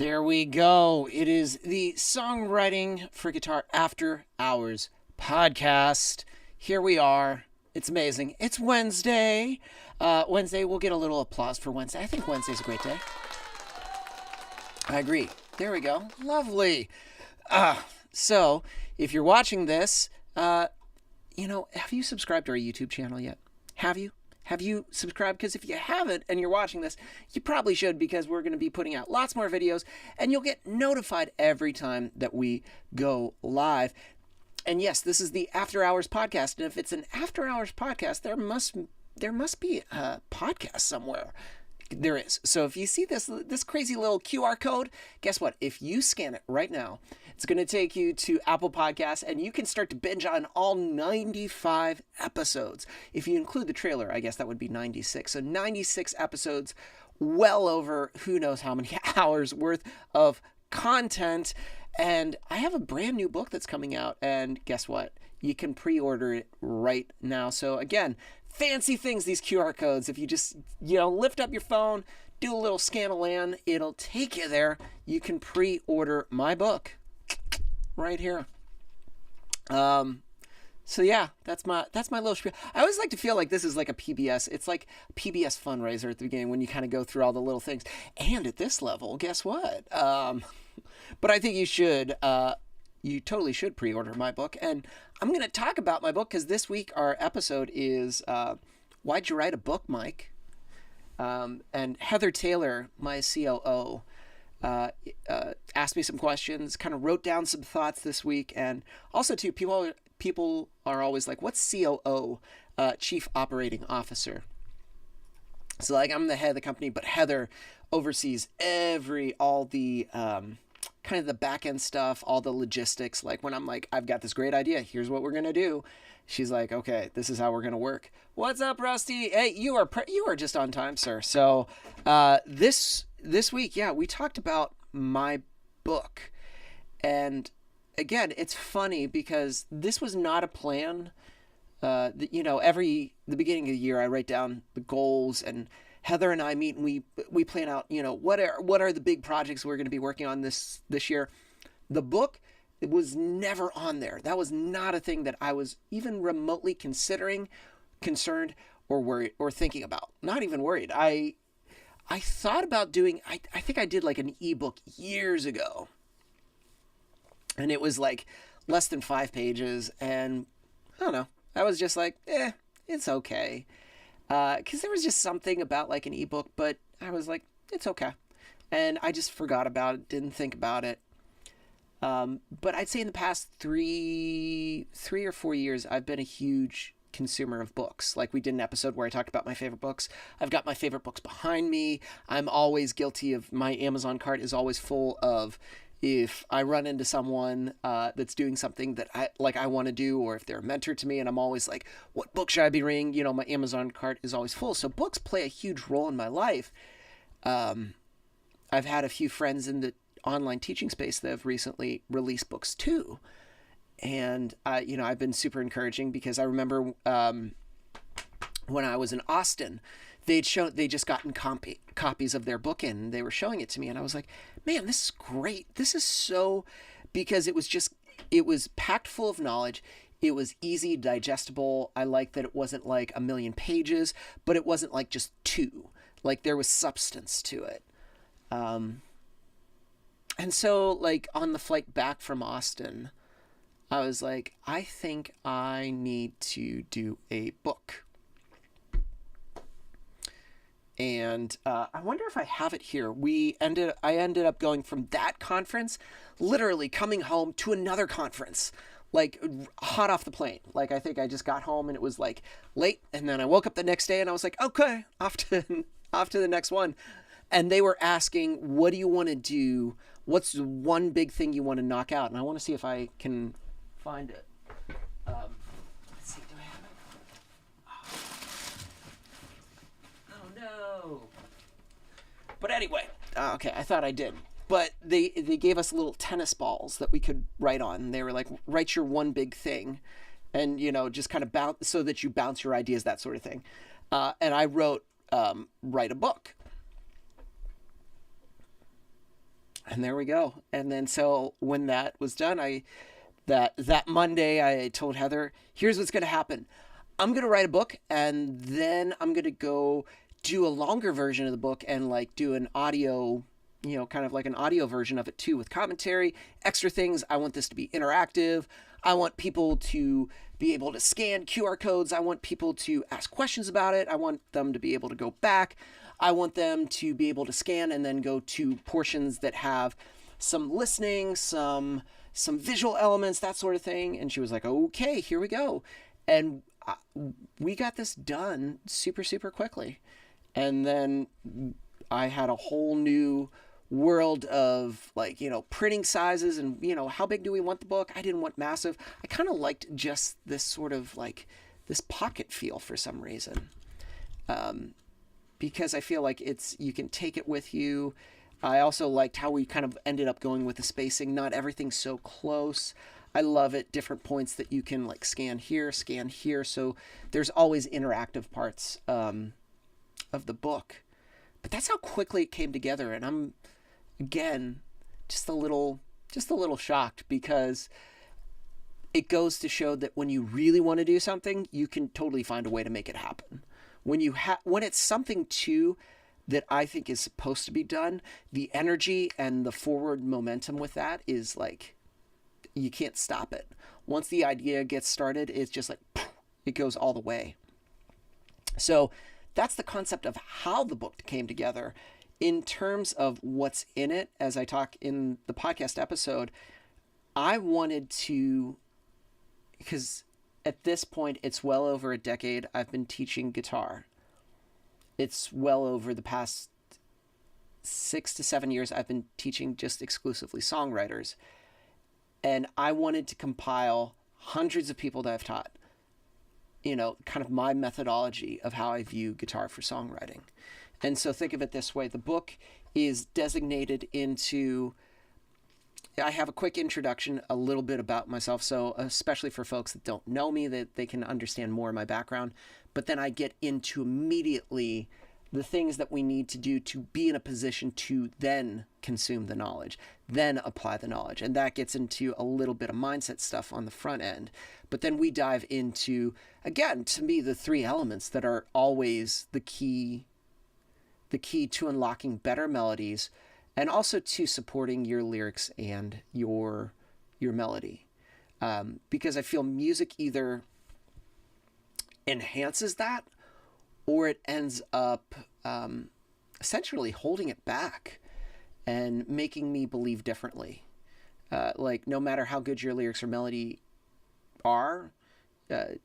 There we go. It is the Songwriting for Guitar After Hours podcast. Here we are. It's amazing. It's Wednesday. Wednesday, we'll get a little applause for Wednesday. I think Wednesday's a great day. I agree. There we go. Lovely. So, if you're watching this, have you subscribed to our YouTube channel yet? Have you? Have you subscribed? Because if you haven't and you're watching this, you probably should, because we're going to be putting out lots more videos and you'll get notified every time that we go live. And yes, this is the After Hours podcast. And if it's an After Hours podcast, there must be a podcast somewhere. There is. So if you see this crazy little QR code, guess what? If you scan it right now, it's going to take you to Apple Podcasts, and you can start to binge on all 95 episodes. If you include the trailer, I guess that would be 96. So 96 episodes, well over who knows how many hours worth of content. And I have a brand new book that's coming out, and guess what? You can pre-order it right now. So again, fancy things, these QR codes. If you just, lift up your phone, do a little scan-a-lan, it'll take you there. You can pre-order my book right here. So yeah, that's my little spiel. I always like to feel like this is like a PBS. It's like a PBS fundraiser at the beginning when you kind of go through all the little things. And at this level, guess what? But I think you should. You totally should pre-order my book. And I'm going to talk about my book because this week our episode is Why'd You Write a Book, Mike? And Heather Taylor, my COO, asked me some questions, kind of wrote down some thoughts this week. And also, too, people are always like, what's COO, Chief Operating Officer? So, like, I'm the head of the company, but Heather oversees all the kind of the back end stuff, all the logistics. Like when I'm like, I've got this great idea, here's what we're gonna do. She's like, okay, this is how we're gonna work. What's up, Rusty? Hey, you are just on time, sir. So this week, yeah, we talked about my book, and again, it's funny because this was not a plan. The beginning of the year, I write down the goals, and Heather and I meet and we plan out, what are the big projects we're going to be working on this year. The book, it was never on there. That was not a thing that I was even remotely considering, concerned, or worried, or thinking about. Not even worried. I thought about doing, I think I did like an ebook years ago. And it was like less than 5 pages. And I don't know. I was just like, it's okay. Because there was just something about like an ebook, but I was like, it's okay. And I just forgot about it, didn't think about it. But I'd say in the past three or 4 years, I've been a huge consumer of books. Like we did an episode where I talked about my favorite books. I've got my favorite books behind me. I'm always guilty of, my Amazon cart is always full of, if I run into someone that's doing something that I want to do, or if they're a mentor to me, and I'm always like, what book should I be reading? My Amazon cart is always full. So books play a huge role in my life. I've had a few friends in the online teaching space that have recently released books too. And, I've been super encouraging because I remember when I was in Austin, they just gotten copies of their book in, and they were showing it to me, and I was like, man, this is great. This is so, because it was packed full of knowledge. It was easy, digestible. I liked that it wasn't like 1 million pages, but it wasn't like just 2. Like there was substance to it. And so like on the flight back from Austin, I was like, I think I need to do a book. And I wonder if I have it here. I ended up going from that conference, literally coming home to another conference, like hot off the plane. Like I think I just got home and it was like late, and then I woke up the next day and I was like, okay, off to the next one. And they were asking, what do you want to do? What's one big thing you want to knock out? And I want to see if I can find it. Let's see, do I have it? Oh no. But anyway, okay, I thought I did. But they gave us little tennis balls that we could write on. And they were like, write your one big thing. And, just kind of bounce, so that you bounce your ideas, that sort of thing. And I wrote, write a book. And there we go. And then so when that was done, that Monday I told Heather, here's what's going to happen. I'm going to write a book, and then I'm going to go do a longer version of the book and like do an audio, kind of like an audio version of it too, with commentary, extra things. I want this to be interactive. I want people to be able to scan QR codes. I want people to ask questions about it. I want them to be able to go back. I want them to be able to scan and then go to portions that have some listening, some visual elements, that sort of thing. And she was like, okay, here we go. And we got this done super, super quickly. And then I had a whole new world of like, printing sizes and, how big do we want the book? I didn't want massive. I kind of liked just this sort of like this pocket feel for some reason. Because I feel like you can take it with you. I also liked how we kind of ended up going with the spacing. Not everything's so close. I love at different points that you can like scan here. So there's always interactive parts of the book. But that's how quickly it came together. And I'm, again, just a little shocked, because it goes to show that when you really want to do something, you can totally find a way to make it happen. When it's something too that I think is supposed to be done, the energy and the forward momentum with that is like, you can't stop it. Once the idea gets started, it's just like, it goes all the way. So that's the concept of how the book came together. In terms of what's in it, as I talk in the podcast episode, I wanted to, because at this point, it's well over a decade I've been teaching guitar. It's well over the past 6 to 7 years I've been teaching just exclusively songwriters. And I wanted to compile hundreds of people that I've taught, kind of my methodology of how I view guitar for songwriting. And so think of it this way. The book is designated into, I have a quick introduction, a little bit about myself. So especially for folks that don't know me, that they can understand more of my background. But then I get into immediately the things that we need to do to be in a position to then consume the knowledge, then apply the knowledge. And that gets into a little bit of mindset stuff on the front end. But then we dive into, again, to me, the 3 elements that are always the key to unlocking better melodies, and also to supporting your lyrics and your melody. Because I feel music either enhances that, or it ends up essentially holding it back and making me believe differently. Like, no matter how good your lyrics or melody are,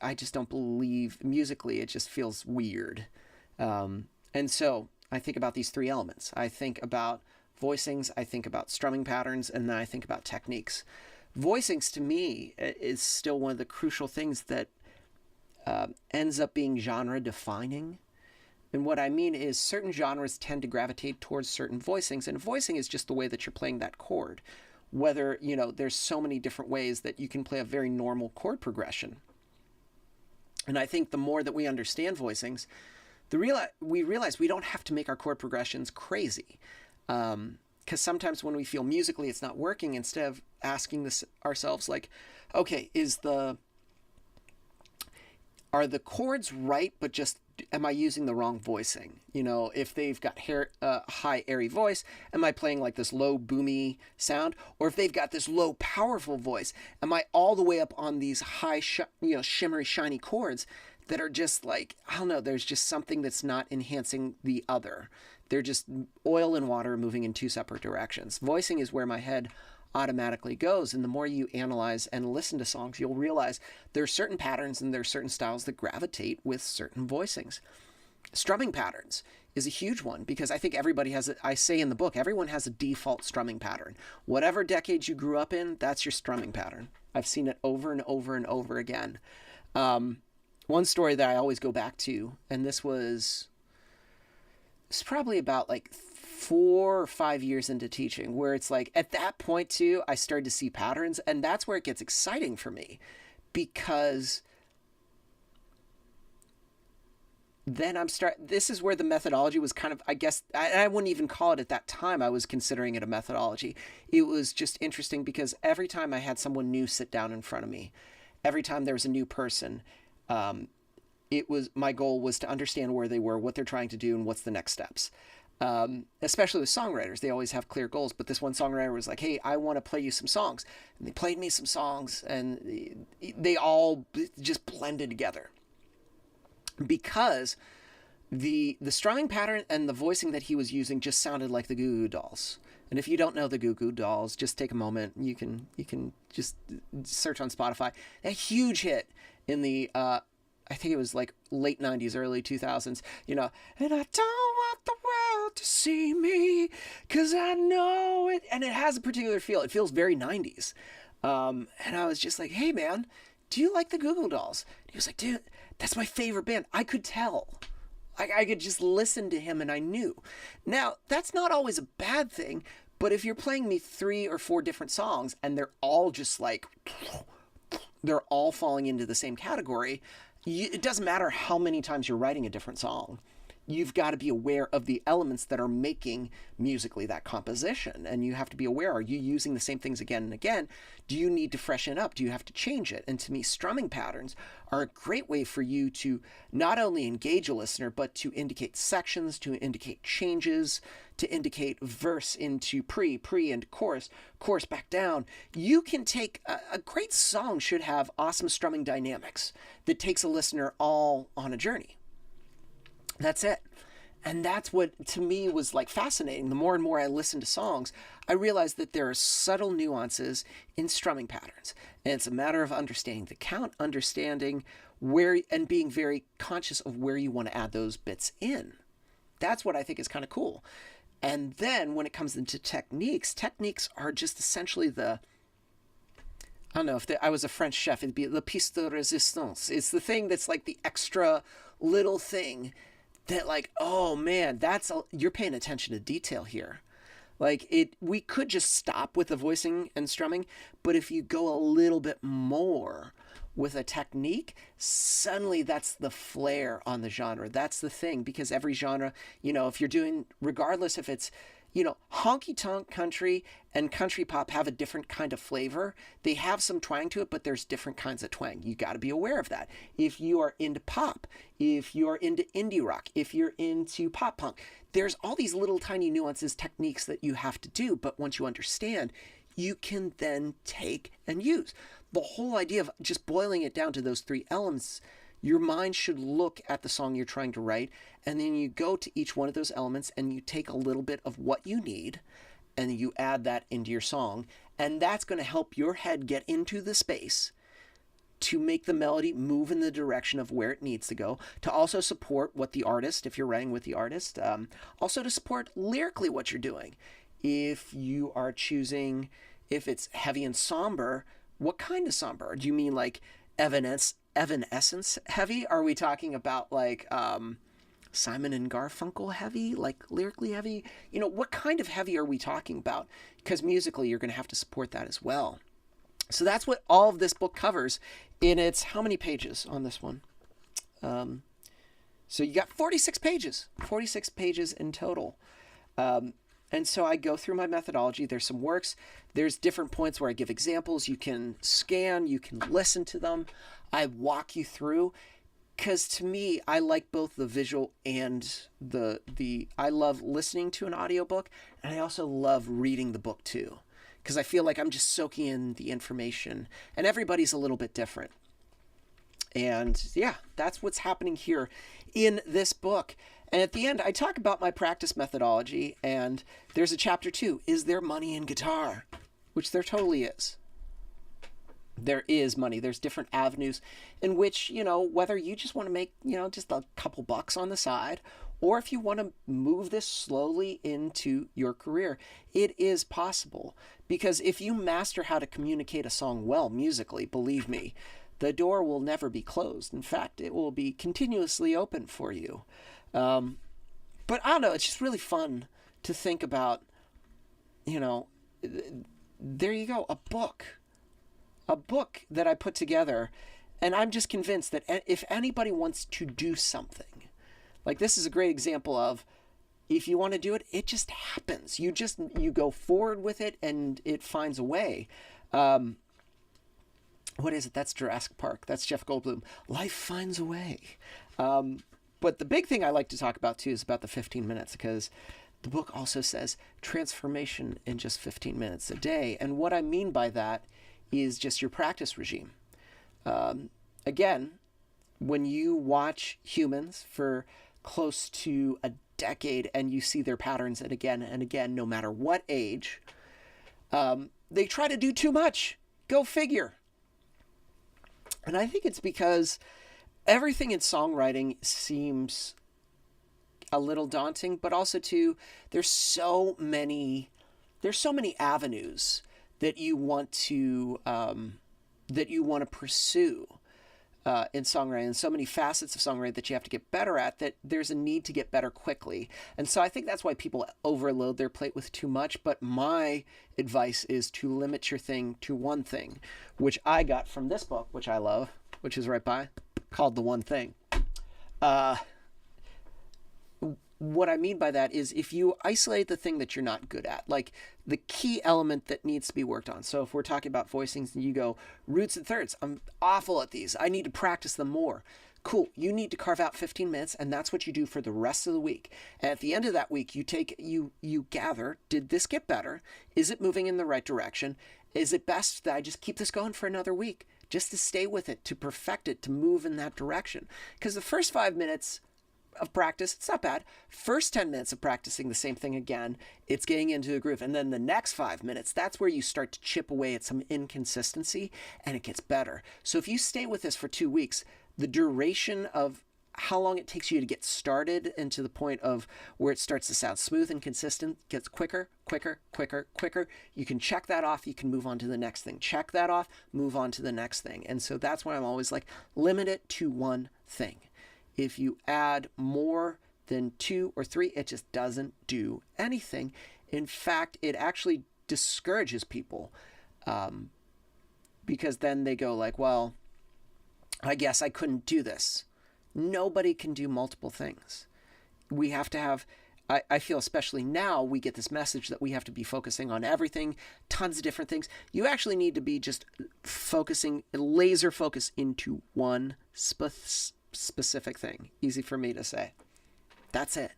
I just don't believe musically. It just feels weird. And so I think about these 3 elements. I think about voicings, I think about strumming patterns, and then I think about techniques. Voicings, to me, is still one of the crucial things that ends up being genre defining. And what I mean is certain genres tend to gravitate towards certain voicings, and voicing is just the way that you're playing that chord. Whether, there's so many different ways that you can play a very normal chord progression. And I think the more that we understand voicings, we realize we don't have to make our chord progressions crazy. Because sometimes when we feel musically it's not working, instead of asking ourselves like, okay, are the chords right, but just am I using the wrong voicing? If they've got high airy voice, am I playing like this low boomy sound? Or if they've got this low powerful voice, am I all the way up on these high shimmery shiny chords that are just like, I don't know, there's just something that's not enhancing the other. They're just oil and water moving in 2 separate directions. Voicing is where my head automatically goes. And the more you analyze and listen to songs, you'll realize there are certain patterns and there are certain styles that gravitate with certain voicings. Strumming patterns is a huge one, because I think everybody has I say in the book, everyone has a default strumming pattern. Whatever decade you grew up in, that's your strumming pattern. I've seen it over and over and over again. One story that I always go back to, and this was probably about like 4 or 5 years into teaching, where it's like at that point too, I started to see patterns, and that's where it gets exciting for me, because then this is where the methodology was kind of, I guess, I wouldn't even call it at that time. I was considering it a methodology. It was just interesting because every time I had someone new sit down in front of me, every time there was a new person, my goal was to understand where they were, what they're trying to do, and what's the next steps. Especially with songwriters, they always have clear goals. But this one songwriter was like, "Hey, I want to play you some songs," and they played me some songs, and they all just blended together because the strumming pattern and the voicing that he was using just sounded like the Goo Goo Dolls. And if you don't know the Goo Goo Dolls, just take a moment. You can just search on Spotify. A huge hit in the I think it was like late 90s, early 2000s, and I don't want the world to see me because I know it. And it has a particular feel. It feels very 90s. And I was just like, "Hey, man, do you like the Goo Goo Dolls?" And he was like, "Dude, that's my favorite band." I could tell. I could just listen to him and I knew. Now, that's not always a bad thing, but if you're playing me 3 or 4 different songs and they're all just like, they're all falling into the same category, it doesn't matter how many times you're writing a different song. You've got to be aware of the elements that are making musically that composition. And you have to be aware, are you using the same things again and again? Do you need to freshen up? Do you have to change it? And to me, strumming patterns are a great way for you to not only engage a listener, but to indicate sections, to indicate changes, to indicate verse into pre and chorus back down. You can take a great song should have awesome strumming dynamics that takes a listener all on a journey. That's it. And that's what, to me, was like fascinating. The more and more I listened to songs, I realized that there are subtle nuances in strumming patterns. And it's a matter of understanding the count, understanding where, and being very conscious of where you want to add those bits in. That's what I think is kind of cool. And then when it comes into techniques are just essentially I don't know, if I was a French chef, it'd be the piece de résistance. It's the thing that's like the extra little thing that, like, oh man, you're paying attention to detail here. Like, we could just stop with the voicing and strumming, but if you go a little bit more with a technique, suddenly that's the flair on the genre. That's the thing, because every genre, if you're doing, regardless if it's, honky-tonk country and country pop have a different kind of flavor. They have some twang to it, but there's different kinds of twang. You got to be aware of that. If you are into pop, if you're into indie rock, if you're into pop punk, there's all these little tiny nuances, techniques that you have to do. But once you understand, you can then take and use. The whole idea of just boiling it down to those 3 elements, your mind should look at the song you're trying to write, and then you go to each one of those elements and you take a little bit of what you need and you add that into your song. And that's going to help your head get into the space to make the melody move in the direction of where it needs to go, to also support what the artist, if you're writing with the artist, also to support lyrically what you're doing. If you are choosing, if it's heavy and somber, what kind of somber? Do you mean like Evanescence heavy? Are we talking about like Simon and Garfunkel heavy, like lyrically heavy? What kind of heavy are we talking about? Because musically, you're going to have to support that as well. So that's what all of this book covers in its, how many pages on this one? So you got 46 pages in total. And so I go through my methodology. There's some works. There's different points where I give examples. You can scan, you can listen to them. I walk you through, because to me, I like both the visual and I love listening to an audiobook, and I also love reading the book too, because I feel like I'm just soaking in the information, and everybody's a little bit different. And yeah, that's what's happening here in this book. And at the end, I talk about my practice methodology, and there's a chapter 2, Is There Money in Guitar? Which there totally is. There is money. There's different avenues in which, whether you just want to make, just a couple bucks on the side, or if you want to move this slowly into your career, it is possible. Because if you master how to communicate a song well musically, believe me, the door will never be closed. In fact, it will be continuously open for you. But I don't know, it's just really fun to think about, there you go, a book that I put together. And I'm just convinced that if anybody wants to do something, Like, this is a great example of, if you want to do it, it just happens. You go forward with it, and it finds a way. What is it? That's Jurassic Park. That's Jeff Goldblum. Life finds a way. But the big thing I like to talk about too is about the 15 minutes, because the book also says transformation in just 15 minutes a day. And what I mean by that is just your practice regime. Again, when you watch humans for close to a decade and you see their patterns and again, no matter what age, they try to do too much. Go figure. And I think it's because everything in songwriting seems a little daunting, but also too, there's so many avenues that you want to pursue in songwriting, and so many facets of songwriting that you have to get better at, that there's a need to get better quickly. And so I think that's why people overload their plate with too much. But my advice is to limit your thing to one thing, which I got from this book, which I love, which is right by, called The One Thing. What I mean by that is, if you isolate the thing that you're not good at, like the key element that needs to be worked on. So if we're talking about voicings and you go, roots and thirds, I'm awful at these, I need to practice them more. Cool. You need to carve out 15 minutes, and that's what you do for the rest of the week. And at the end of that week, you gather, did this get better? Is it moving in the right direction? Is it best that I just keep this going for another week, just to stay with it, to perfect it, to move in that direction? Because the first 5 minutes of practice, it's not bad. First 10 minutes of practicing the same thing again, it's getting into a groove. And then the next 5 minutes, that's where you start to chip away at some inconsistency, and it gets better. So if you stay with this for 2 weeks, the duration of how long it takes you to get started and to the point of where it starts to sound smooth and consistent gets quicker. You can check that off. You can move on to the next thing. Check that off, move on to the next thing. And so that's why I'm always like, limit it to one thing. If you add more than 2 or 3, it just doesn't do anything. In fact, it actually discourages people, because then they go like, well, I guess I couldn't do this. Nobody can do multiple things. We have to have, I feel especially now, we get this message that we have to be focusing on everything, tons of different things. You actually need to be just focusing, laser focus into one specific thing. Easy for me to say. That's it.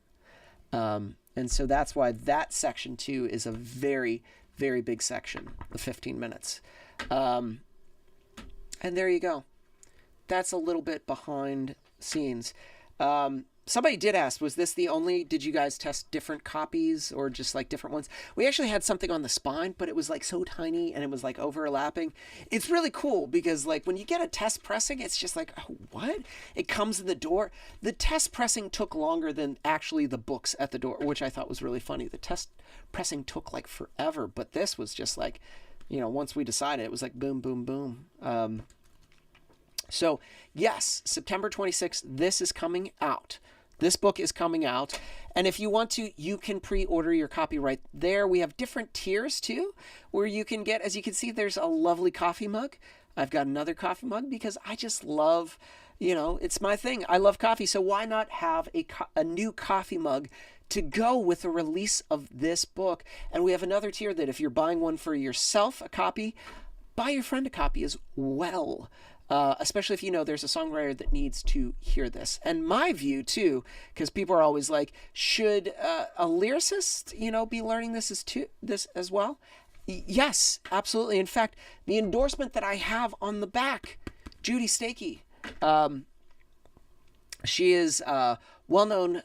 And so that's why that section 2 is a very, very big section, the 15 minutes. And there you go. That's a little bit behind scenes. Somebody did ask, was this the only, did you guys test different copies or just like different ones? We actually had something on the spine, but it was like so tiny and it was like overlapping. It's really cool because like when you get a test pressing, it's just like, oh, what? It comes in the door. The test pressing took longer than actually the books at the door, which I thought was really funny. The test pressing took like forever, but this was just like, once we decided, it was like boom, boom, boom. So yes, September 26th, this is coming out. This book is coming out. And if you want to, you can pre-order your copy right there. We have different tiers too, where you can get, as you can see, there's a lovely coffee mug. I've got another coffee mug because I just love, it's my thing. I love coffee. So why not have a new coffee mug to go with the release of this book? And we have another tier that if you're buying one for yourself, a copy, buy your friend a copy as well. Especially if there's a songwriter that needs to hear this. And my view too, because people are always like, should a lyricist, be learning this as well? Yes, absolutely. In fact, the endorsement that I have on the back, Judy Stakey, she is a well-known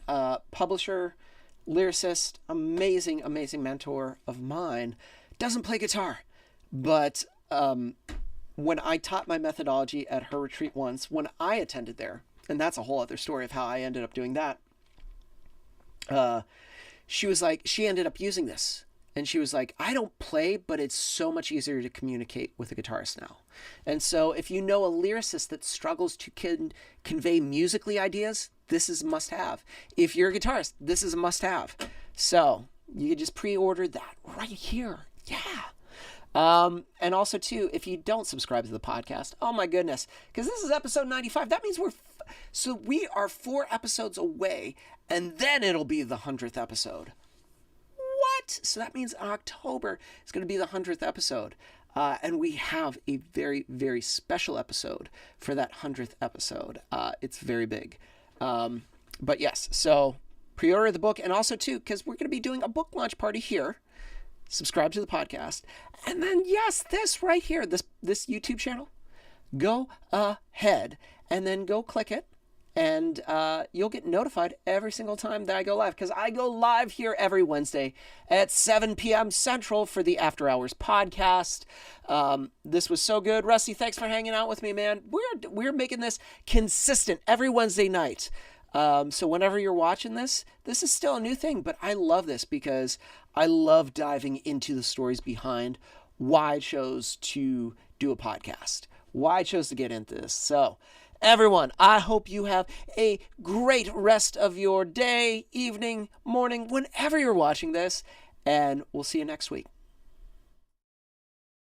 publisher, lyricist, amazing mentor of mine. Doesn't play guitar, but when I taught my methodology at her retreat once, when I attended there, and that's a whole other story of how I ended up doing that, she ended up using this. And she was like, I don't play, but it's so much easier to communicate with a guitarist now. And so if you know a lyricist that struggles to convey musically ideas, this is a must-have. If you're a guitarist, this is a must-have. So you can just pre-order that right here. Yeah. And also, too, if you don't subscribe to the podcast, oh my goodness, because this is episode 95. That means so we are 4 episodes away, and then it'll be the 100th episode. What? So that means October is going to be the 100th episode. And we have a very, very special episode for that 100th episode. It's very big. But yes, so pre-order the book. And also, too, because we're going to be doing a book launch party here. Subscribe to the podcast. And then, yes, this right here, this YouTube channel, go ahead and then go click it. And you'll get notified every single time that I go live, because I go live here every Wednesday at 7 p.m. Central for the After Hours podcast. This was so good. Rusty, thanks for hanging out with me, man. We're making this consistent every Wednesday night. So whenever you're watching this is still a new thing, but I love this because I love diving into the stories behind why I chose to do a podcast, why I chose to get into this. So everyone, I hope you have a great rest of your day, evening, morning, whenever you're watching this, and we'll see you next week.